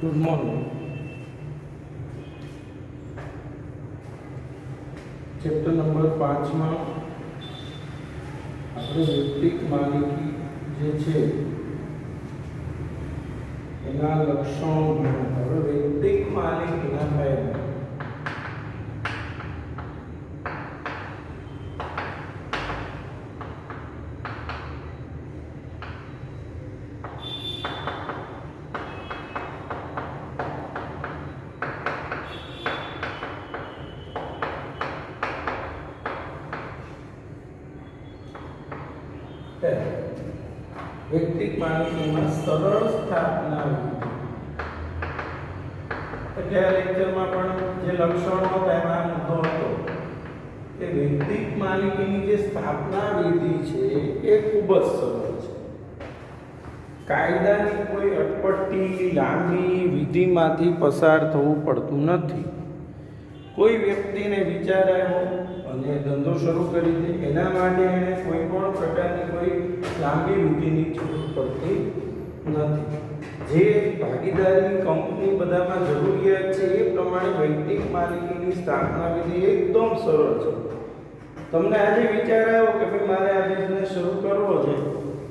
Good morning. Chapter number 5 માં આપણે વૈયક્તિક માલિકી જે છે એના લક્ષણો ભણ્યા. હવે વૈયક્તિક માલિકીના ફાયદા. વૈયક્તિક માલિકીમાં સરળ સ્થાપના વિધિ. ગયા લેક્ચરમાં પણ જે લક્ષણો હતા એમાં મુદ્દો હતો કે વૈયક્તિક માલિકીની જે સ્થાપના વિધિ છે એ ખૂબ જ સરળ છે. કાયદાની કોઈ અટપટી લાંબી વિધિમાંથી પસાર થવું પડતું નથી. કોઈ વ્યક્તિને વિચાર આવ્યો અને ધંધો શરૂ કરી દે, એના માટે એને કોઈ પણ પ્રકારની કોઈ લાંબી વિધિની જરૂર પડતી નથી. જે ભાગીદારી કંપની બધામાં જરૂરિયાત છે એ પ્રમાણે વૈયક્તિક માલિકીની સ્થાપના વિધિ એકદમ સરળ છે. તમને આજે વિચાર આવ્યો કે ભાઈ મારે આ બિઝનેસ શરૂ કરવો છે,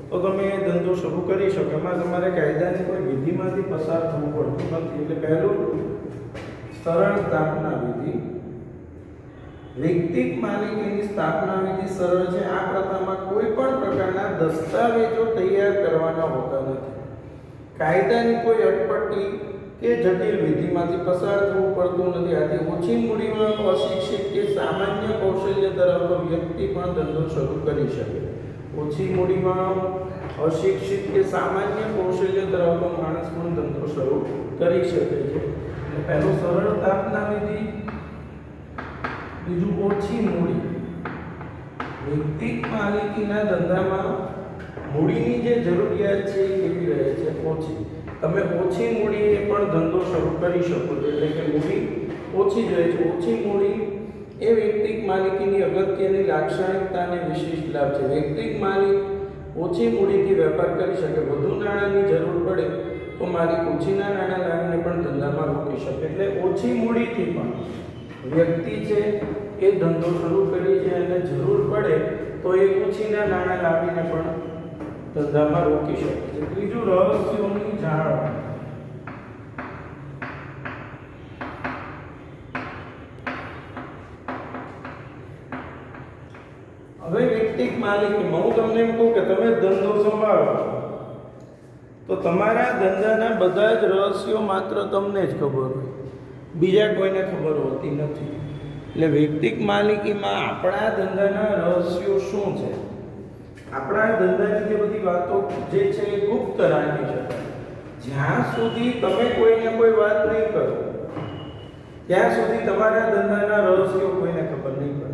તો તમે એ ધંધો શરૂ કરી શકો. એમાં તમારે કાયદાની કોઈ વિધિમાંથી પસાર થવું પડતું નથી. એટલે પહેલું સરળ સ્થાપના વિધિ. વૈયક્તિક માલિકીની સ્થાપના વિધિ સરળ છે. આ પ્રથામાં કોઈ પણ પ્રકારના દસ્તાવેજો તૈયાર કરવાના હોતા નથી. કાયદાની કોઈ અટપટી કે જટિલ વિધિમાંથી પસાર થવું પડતું નથી. આથી ઓછી મૂડીવાળો અશિક્ષિત કે સામાન્ય કૌશલ્ય ધરાવતો વ્યક્તિ પણ ધંધો શરૂ કરી શકે. ઓછી મૂડીવાળો અશિક્ષિત કે સામાન્ય કૌશલ્ય ધરાવતો માણસ પણ ધંધો શરૂ કરી શકે છે. પહેલું સરળ સ્થાપના વિધિ, બીજું ઓછી મૂડી. વૈયક્તિક માલિકીના ધંધામાં મૂડીની જે જરૂરિયાત છે એ કેવી રહે છે? ઓછી. તમે ઓછી મૂડીએ પણ ધંધો શરૂ કરી શકો છો. એટલે કે મૂડી ઓછી જ રહે છે. ઓછી મૂડી એ વૈયક્તિક માલિકીની અગત્યની લાક્ષણિકતા અને વિશિષ્ટ લાભ છે. વૈયક્તિક માલિક ઓછી મૂડીથી વેપાર કરી શકે. વધુ નાણાંની જરૂર પડે તો માલિક ઓછીના નાણાં લાવીને પણ ધંધામાં રોકી શકે. એટલે ઓછી મૂડીથી પણ વ્યક્તિ છે એ ધંધો શરૂ કરી છે અને જરૂર પડે તો એ ઓછીના નાણાં લાવીને પણ ધંધામાં રોકી શકે છે. ત્રીજું, રહસ્યોની જાળવણી. હવે વૈયક્તિક માલિકીમાં હું તમને એમ કહું કે તમે ધંધો સંભાળો છો તો તમારા ધંધાના બધા જ રહસ્યો માત્ર તમને જ ખબર હોય, બીજા કોઈને ખબર હોતી નથી. એટલે વૈયક્તિક માલિકીમાં આપણા ધંધાના રહસ્યો શું છે, આપણા ધંધાની જે બધી વાતો જે છે એ ગુપ્ત રાખી શકાય. જ્યાં સુધી તમે કોઈને કોઈ વાત નહીં કરો ત્યાં સુધી તમારા ધંધાના રહસ્યો કોઈને ખબર નહીં પડે.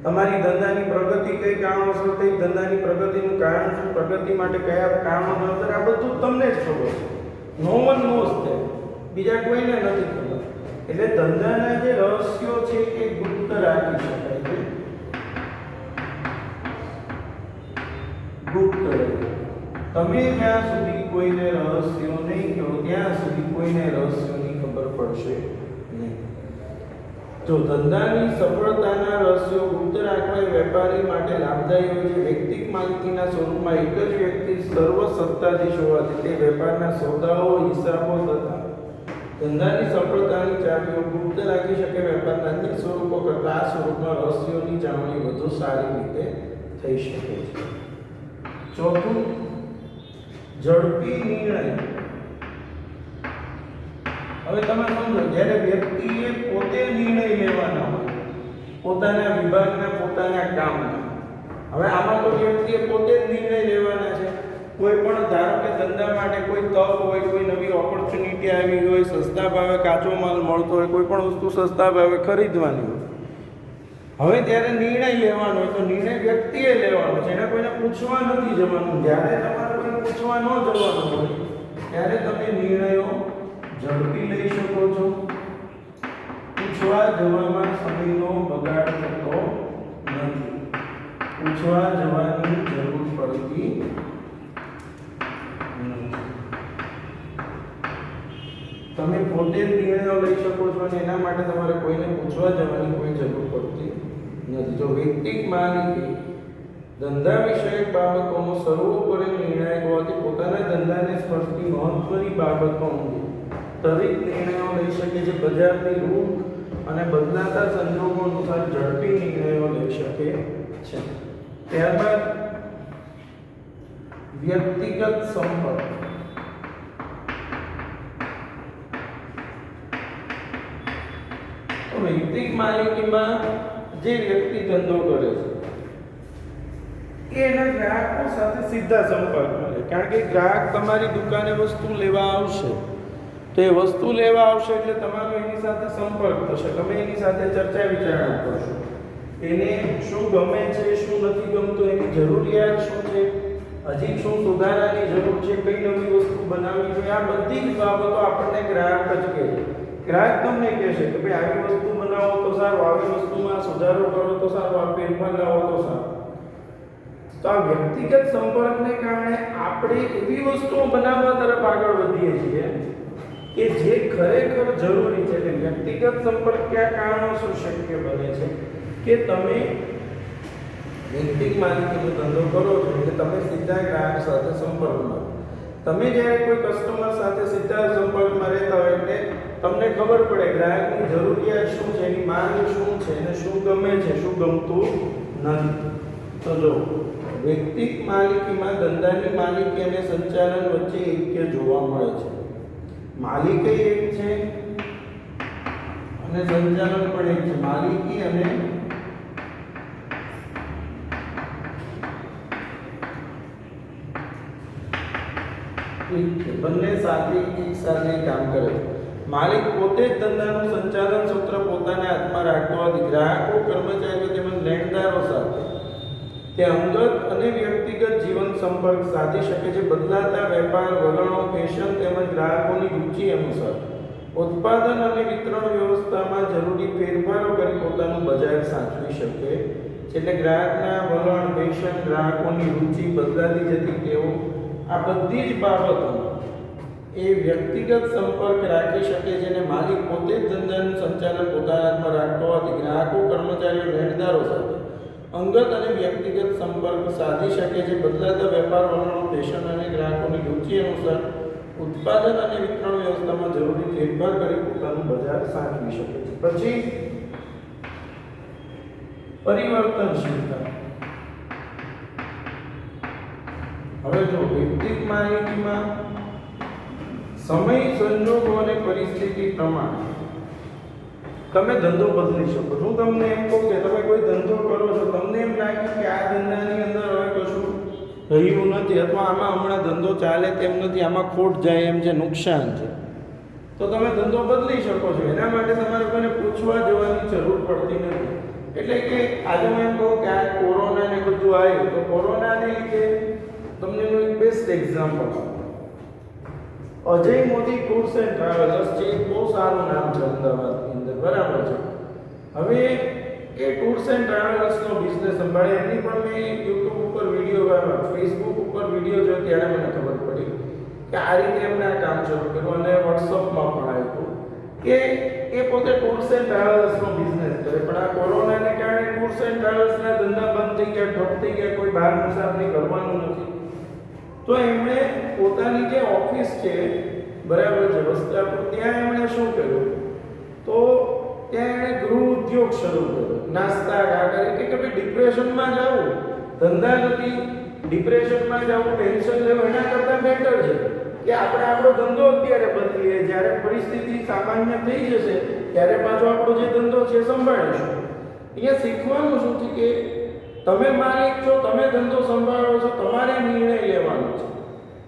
તમારી ધંધાની પ્રગતિ કઈ કારણોસર થઈ, ધંધાની પ્રગતિનું કારણ શું, પ્રગતિ માટે કયા કારણો નડતર, આ બધું તમને જ ખબર છે. નો વન નોઝ ધેટ, બીજા કોઈને નથી ખબર. એટલે ધંધાના જે રહસ્યો છે એ ગુપ્ત રાખી શકાય છે. ગુપ્ત રહે. તમે જ્યાં સુધી કોઈને રહસ્યો નહીં કહો ત્યાં સુધી કોઈને રહસ્યોની ખબર પડશે નહીં. જો ધંધાની સફળતાના રહસ્યો ગુપ્ત રાખવા એ વેપારી માટે લાભદાયી હોય છે. વૈયક્તિક માલિકીના સ્વરૂપમાં એક જ વ્યક્તિ સર્વ સત્તાધીશ હોવાથી તે વેપારના સોદાઓ, હિસાબો તથા ધંધાની સફળતાની ચાવીઓ ગુપ્ત રાખી શકે. વેપારના અન્ય સ્વરૂપો કરતાં આ સ્વરૂપમાં રહસ્યોની જાળવણી વધુ સારી રીતે થઈ શકે છે. ચોથું, ઝડપી નિર્ણય. હવે તમે સમજો, જ્યારે વ્યક્તિએ પોતે નિર્ણય લેવાના હોય પોતાના વિભાગના, પોતાના કામના. હવે આમાં તો વ્યક્તિએ પોતે જ નિર્ણય લેવાના છે. કોઈ પણ ધારો કે ધંધા માટે કોઈ તક હોય, કોઈ નવી ઓપોર્ચ્યુનિટી આવી હોય, સસ્તા ભાવે કાચો માલ મળતો હોય, કોઈ પણ વસ્તુ સસ્તા ભાવે ખરીદવાની હોય, હવે ત્યારે નિર્ણય લેવાનો હોય તો નિર્ણય વ્યક્તિએ લેવાનો છે. એને કોઈને પૂછવા નથી જવાનું. જ્યારે તમારે કોઈ પૂછવા ન જવાનું હોય ત્યારે તમે નિર્ણયો ઝડપી લઈ શકો છો. પૂછવા જવામાં સમયનો બગાડ થતો નથી. પૂછવા જવાની જરૂર પડતી નથી. તમે પોતે જ નિર્ણયો લઈ શકો છો અને એના માટે તમારે કોઈને પૂછવા જવાની કોઈ જરૂર પડતી નથી. જો વૈયક્તિક માલિકી ધંધા વિષયક બાબતોનો સર્વોપરી નિર્ણાયક હોવાથી પોતાના ધંધાને સ્પર્શતી મહત્વની બાબતો અંગે ત્વરિત નિર્ણયો લઈ શકે છે. બજારની રૂખ અને બદલાતા સંજોગો અનુસાર ઝડપી નિર્ણયો લઈ શકે છે. ત્યારબાદ વ્યક્તિગત સંપર્ક. તો વૈયક્તિક માલિકીમાં જે વ્યક્તિ ધંધો કરે છે એના ગ્રાહકો સાથે સીધા સંપર્કમાં રહે. કારણ કે ગ્રાહક તમારી દુકાને વસ્તુ લેવા આવશે તો એ વસ્તુ લેવા આવશે એટલે તમારો એની સાથે સંપર્ક થશે. તમે એની સાથે ચર્ચા વિચારણા કરશો. એને શું ગમે છે, શું નથી ગમતું, એની જરૂરિયાત શું છે, હજી શું સુધારાની જરૂર છે, કઈ નવી વસ્તુ બનાવવી જોઈએ, આ બધી જ બાબતો આપણને ગ્રાહક જ કહે છે. ગ્રાહક તમને કહેશે કે ભાઈ આવી વસ્તુ બનાવો તો સારું, આવી વસ્તુમાં સુધારો કરો તો સારું, આ ફેરફાર લાવો તો સારું. તો આ વ્યક્તિગત સંપર્કને કારણે આપણે એવી વસ્તુઓ બનાવવા તરફ આગળ વધીએ છીએ કે જે ખરેખર જરૂરી છે. એટલે વ્યક્તિગત સંપર્ક કયા કારણોસર શક્ય બને છે કે તમે વૈયક્તિક માલિકીનો ધંધો કરો છો એટલે તમે સીધા ગ્રાહક સાથે સંપર્કમાં. તમે જ્યારે કોઈ કસ્ટમર સાથે સીધા સંપર્કમાં રહેતા હોય એટલે તમને ખબર પડે ગ્રાહકની જરૂરિયાત શું છે, એની માંગ શું છે, એને શું ગમે છે, શું ગમતું નથી. તો જો વૈયક્તિક માલિકીમાં ધંધાની માલિકી અને સંચાલન વચ્ચે એક્ય જોવા મળે છે. માલિકી એક છે અને સંચાલન પણ એક છે. માલિકી અને બંને સાથે એક સાથે કામ કરે છે. માલિક પોતે જ ધંધાનું સંચાલન સૂત્ર પોતાના હાથમાં રાખતો હોવાથી ગ્રાહકો, કર્મચારીઓ તેમજ લેણદારો સાથે તે અંગત અને વ્યક્તિગત જીવન સંપર્ક સાધી શકે છે. બદલાતા વેપાર વલણો, ફેશન તેમજ ગ્રાહકોની રુચિ અનુસાર ઉત્પાદન અને વિતરણ વ્યવસ્થામાં જરૂરી ફેરફારો કરી પોતાનું બજાર સાચવી શકે છે. એટલે ગ્રાહકના વલણ, ફેશન, ગ્રાહકોની રુચિ, બદલાતી જતી ટેવો, આ બધી જ બાબતો એ વ્યક્તિગત સંપર્ક રાખી શકે છે. અને માલિક પોતે જ ધંધાનું સંચાલન પોતાના હાથમાં રાખતો હોવાથી ગ્રાહકો, કર્મચારીઓ, લેણદારો સાથે અંગત અને વ્યક્તિગત સંપર્ક સાધી શકે છે. બદલાતા વેપાર વલણો, ફેશન અને ગ્રાહકોની રુચિ અનુસાર ઉત્પાદન અને વિતરણ વ્યવસ્થામાં જરૂરી ફેરફાર કરી પોતાનું બજાર સાચવી શકે છે. પછી પરિવર્તનશીલતા. હવે જો વૈયક્તિક માલિકીમાં સમય, સંજોગો અને પરિસ્થિતિ પ્રમાણે તમે ધંધો બદલી શકો છો. હું તમને એમ કહું કે તમે કોઈ ધંધો કરો છો, તમને એમ લાગે કે આ ધંધાની અંદર હવે કશું રહ્યું નથી અથવા આમાં હમણાં ધંધો ચાલે તેમ નથી, આમાં ખોટ જાય એમ છે, નુકસાન છે, તો તમે ધંધો બદલી શકો છો. એના માટે તમારે કોઈને પૂછવા જવાની જરૂર પડતી નથી. એટલે કે આજે હું એમ કહું કે આ કોરોના ને બધું આવ્યું તો કોરોનાને લીધે તમને હું એક બેસ્ટ એક્ઝામ્પલ આપું. Ajay Modi tours and travellers છે, બહુ સારું નામ છે અમદાવાદની અંદર, બરાબર છે. હવે એ ટૂર્સ એન્ડ ટ્રાવેલર્સનો બિઝનેસ સંભાળે. એમની પણ મેં યુટ્યુબ ઉપર વિડીયો, ફેસબુક ઉપર વિડીયો જોયો ત્યારે મને ખબર પડી કે આ રીતે એમણે આ કામ શરૂ કર્યું અને વોટ્સઅપમાં પણ આવ્યું કે એ પોતે ટૂર્સ એન્ડ ટ્રાવેલર્સનો બિઝનેસ કરે. પણ આ કોરોનાને કારણે ટૂર્સ એન્ડ ટ્રાવેલ્સના ધંધા બંધ થઈ ગયા, ઠપ થઈ ગયા, કોઈ બહાર મુસાફરી કરવાનું નથી. તો એમણે પોતાની જે ઓફિસ છે, બરાબર છે, વસ્ત્રાપુર, ત્યાં એમણે શું કર્યું તો ત્યાં એમણે ગૃહ ઉદ્યોગ શરૂ કર્યો. નાસ્તા, કાકરી, કે ભાઈ ડિપ્રેશનમાં જવું, ધંધા નથી, ડિપ્રેશનમાં જવું, ટેન્શન લેવું, એના કરતાં બેટર છે કે આપણે આપણો ધંધો અત્યારે બદલીએ, જ્યારે પરિસ્થિતિ સામાન્ય થઈ જશે ત્યારે પાછો આપણો જે ધંધો છે સંભાળીશું. અહીંયા શીખવાનું શું છે કે તમે માલિક છો, તમે ધંધો સંભાળો છો, તમારે નિર્ણય લેવાનો છે.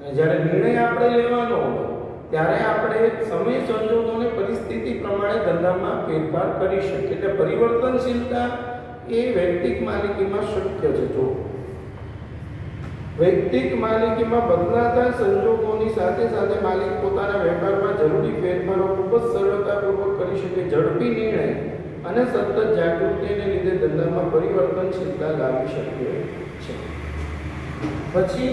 અને જ્યારે નિર્ણય આપણે લેવાનો હોય ત્યારે આપણે સમય, સંજોગો અને પરિસ્થિતિ પ્રમાણે ધંધામાં ફેરફાર કરી શકીએ. એટલે પરિવર્તનશીલતા એ વૈયક્તિક માલિકીમાં શક્ય છે. જો વૈયક્તિક માલિકીમાં બદલાતા સંજોગોની સાથે સાથે માલિક પોતાના વેપારમાં જરૂરી ફેરફારો ખૂબ જ સરળતાપૂર્વક કરી શકે. ઝડપી નિર્ણય અને સતત જાગૃતિને લીધે ધંધામાં પરિવર્તનશીલતા લાવી શકે છે. પછી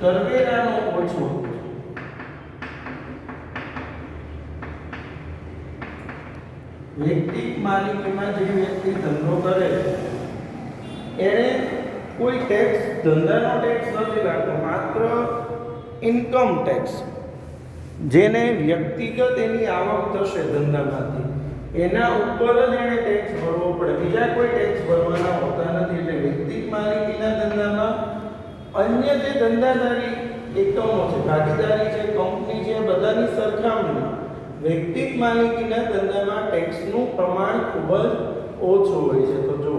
કરવેરાનો ઓછો. વૈયક્તિક માલિકીમાં જે વ્યક્તિ ધંધો કરે એણે કોઈ ટેક્સ, ધંધાનો ટેક્સ નથી લાગતો, માત્ર ઇન્કમ ટેક્સ, જેને વ્યક્તિગત એની આવક થશે ધંધામાંથી એના ઉપર જ એણે ટેક્સ ભરવો પડે, બીજા કોઈ ટેક્સ ભરવાના હોતા નથી. એટલે વૈયક્તિક માલિકીના ધંધામાં અન્ય જે ધંધાદારી એકમો છે, ભાગીદારી છે, કંપની છે, બધાની સરખામણીમાં વૈયક્તિક માલિકીના ધંધામાં ટેક્સનું પ્રમાણ ખૂબ જ ઓછું હોય છે. તો જો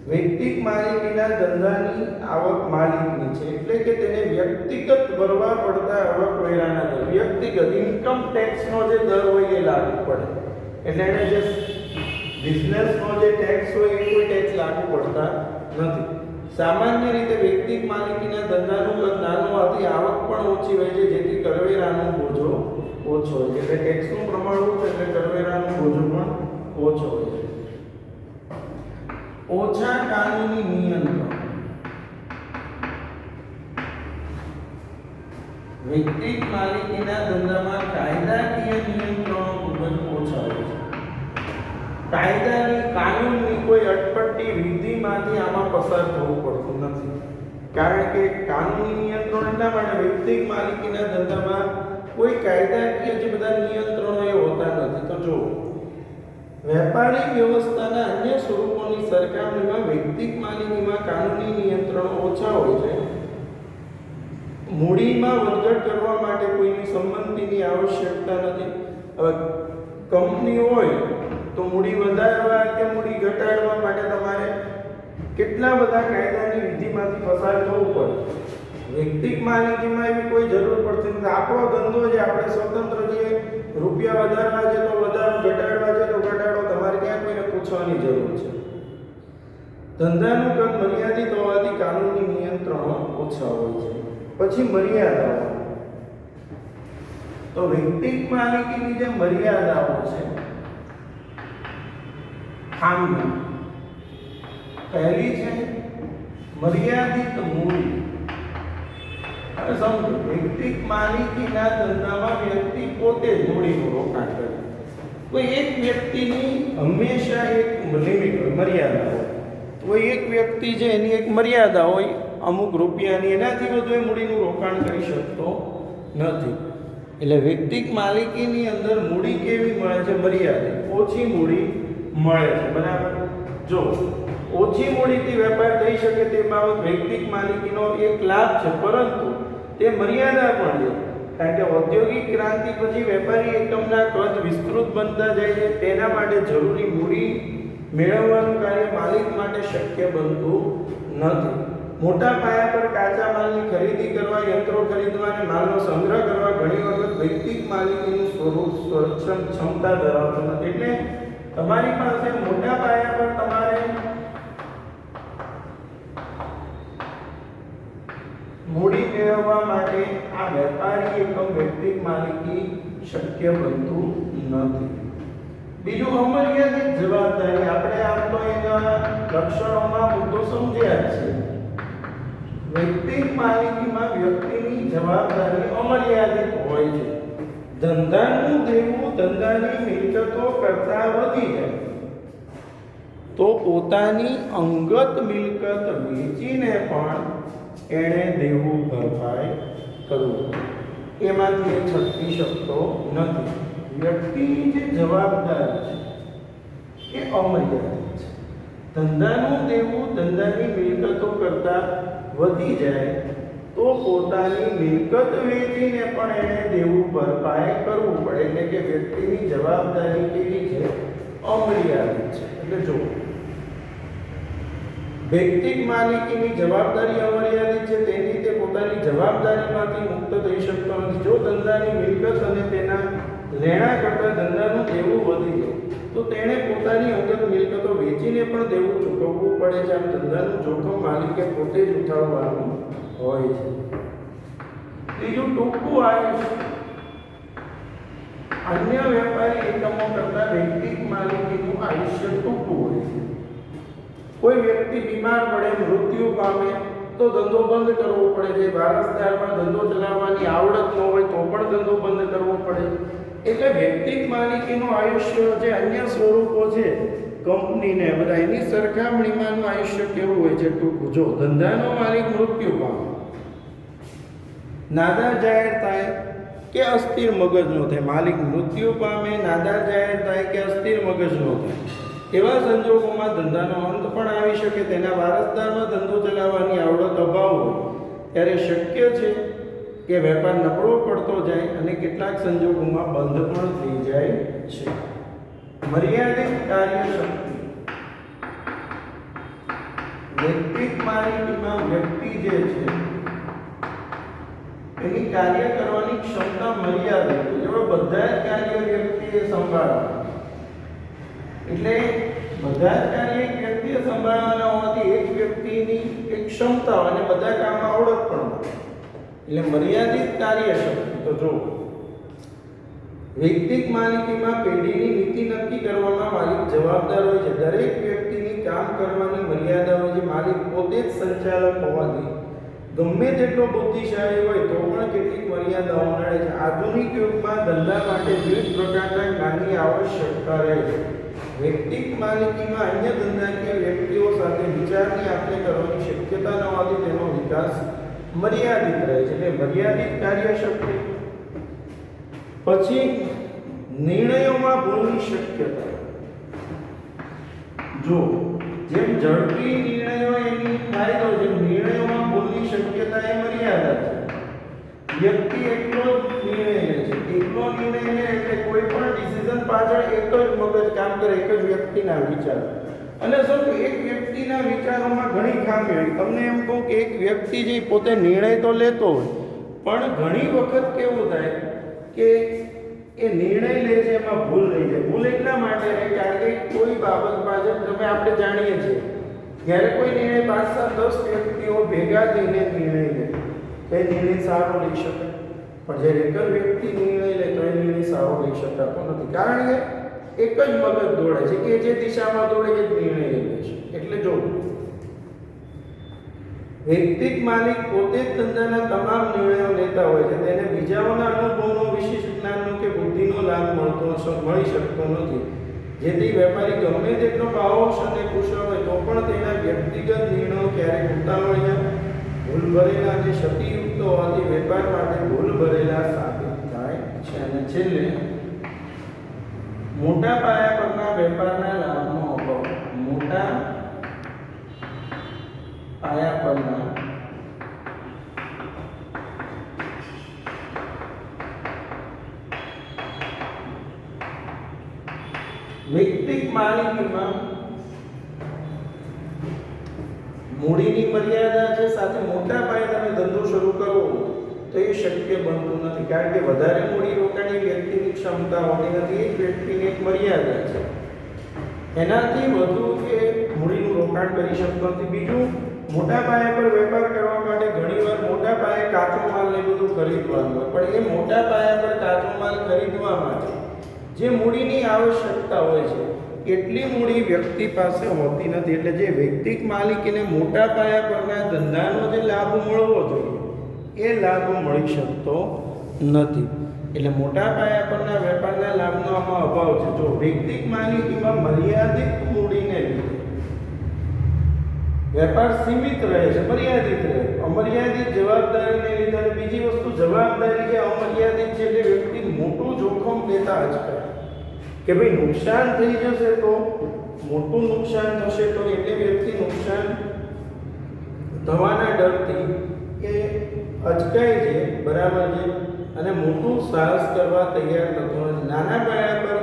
વૈયક્તિક માલિકીના ધંધાની આવક માલિકની છે, એટલે કે તેને વ્યક્તિગત ભરવા પડતા આવકવેરાના દર, વ્યક્તિગત ઇન્કમ ટેક્સનો જે દર હોય એ લાગુ પડે. એટલે એને જે બિઝનેસનો જે ટેક્સ હોય એ કોઈ ટેક્સ લાગુ પડતા નથી. સામાન્ય રીતે વૈયક્તિક માલિકીના ધંધાનું કદ નાનું હોવાથી આવક પણ ઓછી હોય છે, જેથી કરવેરાનો બોજો ઓછો હોય છે. એટલે ટેક્સનું પ્રમાણ ઓછું એટલે કરવેરાનો બોજો પણ ઓછો હોય છે. ઓછા કાનૂની નિયંત્રણ. વૈયક્તિક માલિકીના ધંધામાં કાયદાકીય નિયંત્રણો ખૂબ જ ઓછા હોય છે. કાયદાની, કાનૂનની કોઈ અટપટી વિધિમાંથી આમાં પસાર થવું પડતું નથી, કારણ કે કાનૂની નિયંત્રણ એટલા માટે વૈયક્તિક માલિકીના ધંધામાં કોઈ કાયદાકીય જે બધા નિયંત્રણો એ હોતા નથી. તો જો વેપારી વ્યવસ્થાના અન્ય સ્વરૂપોની સરખામણીમાં વૈયક્તિક માલિકીમાં કાનૂની નિયંત્રણો ઓછા હોય છે. મૂડીમાં વધઘટ કરવા માટે કોઈની સંમતિની આવશ્યકતા નથી. હવે કંપની હોય તો મૂડી વધારવા કે મૂડી ઘટાડવા માટે તમારે કેટલા બધા કાયદાની વિધિમાંથી પસાર થવું પડે. વૈયક્તિક માલિકીમાં એવી કોઈ જરૂર પડતી નથી. આપણો ધંધો છે, આપણે સ્વતંત્ર છીએ, રૂપિયા વધારવા છે તો વધારો, ઘટાડવા છે તો ઘટાડો, તમારે ક્યાં કોઈને પૂછવાની જરૂર છે. ધંધાનું કદ મર્યાદિત હોવાથી કાનૂની નિયંત્રણો ઓછા હોય છે. પછી મર્યાદાઓ. તો વૈયક્તિક માલિકીની જે મર્યાદાઓ છે, ખામી. પહેલી છે મર્યાદિત મૂડી. હવે સમજો, વૈયક્તિક માલિકીના ધંધામાં વ્યક્તિ પોતે જ મૂડીનું રોકાણ કરે. કોઈ એક વ્યક્તિની હંમેશા એક લિમિટ હોય, મર્યાદા હોય. કોઈ એક વ્યક્તિ છે એની એક મર્યાદા હોય અમુક રૂપિયાની, એનાથી વધુ એ મૂડીનું રોકાણ કરી શકતો નથી. એટલે વૈયક્તિક માલિકીની અંદર મૂડી કેવી મળે છે? મર્યાદિત, ઓછી મૂડી મળે છે. બરાબર. જો ઓછી મૂડીથી વેપાર થઈ શકે તે બાબત વૈયક્તિક માલિકીનો એક લાભ છે, પરંતુ તે મર્યાદા પણ છે. કારણ કે ઔદ્યોગિક ક્રાંતિ પછી વેપારી એકમના કદ વિસ્તૃત બનતા જાય છે, તેના માટે જરૂરી મૂડી મેળવવાનું કાર્ય માલિક માટે શક્ય બનતું નથી. મોટા પાયા પર કાચા માલની ખરીદી કરવા, યંત્રો ખરીદવા અને માલનો સંગ્રહ કરવા ઘણી વખત વૈયક્તિક માલિકીનું સ્વરૂપ સંરક્ષણ ક્ષમતા ધરાવતું નથી. એટલે તમારી પાસે મોટા પાયા પર તમારે મૂડી મેળવવા માટે આ વેપારી એકમ વૈયક્તિક માલિકી શક્ય બનતું નથી. બીજું અમર્યાદિત જવાબદારી. આપણે આમ તો એના લક્ષણોમાં મુદ્દો સમજ્યા જ છે. વૈયક્તિક માલિકીમાં વ્યક્તિની જવાબદારી અમર્યાદિત હોય છે. ધંધાનું દેવું ધંધાની મિલકતો કરતાં વધી જાય તો પોતાની અંગત મિલકત વેચીને પણ એણે દેવું ભરપાઈ કરવું, એમાંથી એ છટકી શકતો નથી. વ્યક્તિની જે જવાબદારી છે એ અમર્યાદિત છે. ધંધાનું દેવું ધંધાની મિલકતો કરતાં વધી જાય તો પોતાની મિલકત વેચીને પણ એણે દેવું ભરપાઈ કરવું પડે. એટલે કે વ્યક્તિની જવાબદારી કેવી છે? અમર્યાદિત છે. એટલે જો વૈયક્તિક માલિકીની જવાબદારી અમર્યાદિત છે, તેની તે પોતાની જવાબદારીમાંથી મુક્ત થઈ શકતો નથી. જો ધંધાની મિલકત અને તેના લેણા કરતાં ધંધાનું દેવું વધી જાય તો તેણે પોતાની અંગત મિલકતો વેચીને પણ દેવું ચૂકવવું પડે છે. આમ ધંધાનું જોખમ માલિકે પોતે જ ઉઠાવવાનું હોય છે. ત્રીજું, ટૂંકું આયુષ્ય. અન્ય વેપારી એકમો કરતાં વૈયક્તિક માલિકીનું આયુષ્ય ટૂંકું હોય છે. કોઈ વ્યક્તિ બીમાર પડે, મૃત્યુ પામે તો ધંધો બંધ કરવો પડે છે. વારસદારમાં ધંધો ચલાવવાની આવડત ન હોય તો પણ ધંધો બંધ કરવો પડે. એટલે વ્યક્તિગત માલિકીનું આયુષ્ય જે અન્ય સ્વરૂપો છે કંપનીને બધા એની સરખામણીમાંનું આયુષ્ય કેવું હોય છે ટૂંકું. જો ધંધાનો માલિક મૃત્યુ પામે, નાદાર જાહેર થાય કે અસ્થિર મગજનો થાય, માલિક મૃત્યુ પામે, નાદાર જાહેર થાય કે અસ્થિર મગજનો થાય, એવા સંજોગોમાં ધંધાનો અંત પણ આવી શકે. તેના વારસદારમાં ધંધો ચલાવવાની આવડત અભાવ હોય ત્યારે શક્ય છે કે વેપાર નબળો પડતો જાય અને કેટલાક સંજોગોમાં બંધ પણ થઈ જાય છે. મર્યાદિત કાર્યશક્તિ. વ્યક્તિગત માલિકીમાં વ્યક્તિ જે છે એની કાર્ય કરવાની ક્ષમતા મર્યાદિત છે. એવા બધા જ કાર્ય વ્યક્તિએ સંભાળવા, એટલે બધા જ કાર્ય એક વ્યક્તિએ સંભાળવાના હોવાથી એક વ્યક્તિની એક ક્ષમતા અને બધા કામમાં આવડત પણ હોય. એટલે મર્યાદિત કાર્યશક્તિ. તો જો વ્યક્તિગત માલિકીમાં પેઢીની નીતિ નક્કી કરવામાં માલિક જવાબદાર હોય છે. દરેક વ્યક્તિની કામ કરવાની મર્યાદા હોય છે. માલિક પોતે જ સંચાલક હોવાથી ગમે તેટલો બુદ્ધિશાળી હોય તો પણ કેટલીક મર્યાદાઓ નડે છે. આધુનિક યુગમાં ધંધા માટે વિવિધ પ્રકારના જ્ઞાનની આવશ્યકતા રહે છે. વ્યક્તિગત માલિકીમાં અન્ય ધંધાકીય વ્યક્તિઓ સાથે વિચારની આપલે કરવાની શક્યતા ન હોવાથી તેનો વિકાસ મર્યાદિત રહે છે. એટલે મર્યાદિત કાર્યશક્તિ. પછી નિર્ણયોમાં ભૂલની શક્યતા. જો જેમ ઝડપી નિર્ણયો એની ફાયદો, જેમ નિર્ણયોમાં ભૂલની શક્યતા એ મર્યાદા છે. વ્યક્તિ એકલો નિર્ણય લે છે. એકલો નિર્ણય લે એટલે કોઈ પણ ડિસિઝન પાછળ એક જ મગજ કામ કરે, એક જ વ્યક્તિના વિચાર. અને સર એક વ્યક્તિના વિચારોમાં ઘણી ખામી હોય. તમને એમ કહું કે એક વ્યક્તિ જે પોતે નિર્ણય તો લેતો હોય પણ ઘણી વખત કેવું થાય કે એ નિર્ણય લે છે એમાં ભૂલ રહી જાય. ભૂલ એટલા માટે રહે કારણ કે કોઈ બાબત પાછળ તમે આપણે જાણીએ છીએ જ્યારે કોઈ નિર્ણય 5-7-10 વ્યક્તિઓ ભેગા થઈને નિર્ણય લે તો એ નિર્ણય સારો લઈ શકે, પણ જ્યારે એક જ વ્યક્તિ નિર્ણય લે તો એ નિર્ણય સારો લઈ શકાતો નથી. કારણ કે એક જ મગજ દોડે છે કે જે દિશામાં દોડે એ જ નિર્ણય લે છે. એટલે જો વ્યક્તિગત માલિક પોતે જ ધંધાના તમામ નિર્ણયો લેતા હોય છે, તેને બીજાઓના અનુભવનો, વિશિષ્ટ જ્ઞાનનો કે બુદ્ધિનો લાભ મળી શકતો નથી. જેથી વેપારી ગમે તેટલો ભાવોશ અને કુશળ હોય તો પણ તેના વ્યક્તિગત નિર્ણયો ક્યારેક ઉતાવળિયા, ભૂલ ભરેલા અને ક્ષતિયુક્ત હોવાથી વેપાર માટે ભૂલ ભરેલા સાબિત થાય છે. અને છેલ્લે મોટા પાયા પરના વેપારના લાભનો અભાવ. મોટા પાયા પરના વ્યક્તિગત માલિકીમાં મૂડીની મર્યાદા છે, સાથે મોટા પાયે તમે ધંધો શરૂ કરવો તો એ શક્ય બનતું નથી. કારણ કે વધારે મૂડી રોકાણની વ્યક્તિની ક્ષમતા હોતી નથી. એક વ્યક્તિની એક મર્યાદા છે, એનાથી વધુ એ મૂડીનું રોકાણ કરી શકતો નથી. બીજું, મોટા પાયા પર વેપાર કરવા માટે ઘણીવાર મોટા પાયે કાચો માલ ને બધું ખરીદવાનું હોય, પણ એ મોટા પાયા પર કાચો માલ ખરીદવા માટે જે મૂડીની આવશ્યકતા હોય છે એટલી મૂડી વ્યક્તિ પાસે હોતી નથી. એટલે જે વ્યક્તિગત માલિકીને મોટા પાયા પરના ધંધાનો જે લાભ મળવો જોઈએ એ લાભ મળી શકતો નથી. એટલે મોટા પાયા પરના વેપારના લાભનો આમાં અભાવ છે. જો વ્યક્તિગત માલિકીમાં મર્યાદિત મૂડીને લીધે વેપાર સીમિત રહે છે, મર્યાદિત રહે. અમર્યાદિત જવાબદારીને લીધે, અને બીજી વસ્તુ જવાબદારી કે અમર્યાદિત છે એટલે વ્યક્તિ મોટું જોખમ લેતા અચકાય કે ભાઈ નુકસાન થઈ જશે તો, મોટું નુકસાન થશે તો, એટલે વ્યક્તિ નુકસાન થવાના ડરથી એ અચકાય છે, બરાબર છે, અને મોટું સાહસ કરવા તૈયાર થતો નથી. નાના પાયા પર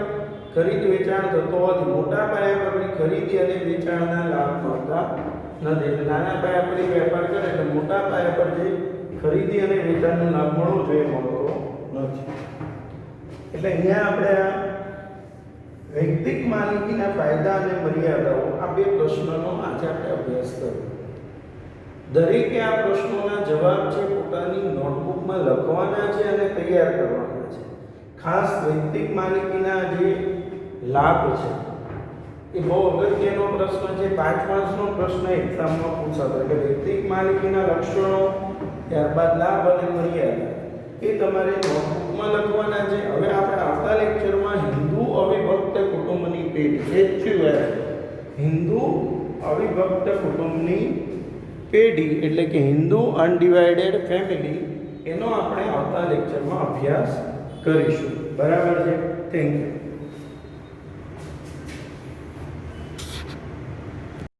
ખરીદ વેચાણ થતો હોવાથી મોટા પાયા પરની ખરીદી અને વેચાણના લાભ મળતા નથી. એટલે નાના પાયા પર વેપાર કરે એટલે મોટા પાયા પર જે ખરીદી અને વેચાણનો લાભ મળવો જોઈએ મળતો નથી. એટલે અહીંયા આપણે વ્યક્તિગત માલિકીના ફાયદા અને મર્યાદાઓ આ બે પ્રશ્નોનો આજે આપણે અભ્યાસ કર્યો. દરેકે આ પ્રશ્નોના જવાબ છે પોતાની નોટબુકમાં લખવાના છે અને તૈયાર કરવાના છે. ખાસ વ્યક્તિગત માલિકીના જે લાભ છે એ બહુ અગત્યનો પ્રશ્ન છે. 5 માર્ક્સનો પ્રશ્ન એક્ઝામમાં પૂછાતો. એટલે વ્યક્તિગત માલિકીના લક્ષણો, ત્યારબાદ લાભ અને મર્યાદા, એ તમારે નોટબુકમાં લખવાના છે. હવે આપણે આવતા લેક્ચરમાં હિન્દુ અવિભક્ત કુટુંબની પેઢી HUF હિન્દુ અવિભક્ત કુટુંબની પેઢી એટલે કે હિન્દુ અનડિવાઇડેડ ફેમિલી એનો આપણે આવતા લેક્ચરમાં અભ્યાસ કરીશું. બરાબર છે? Thank you.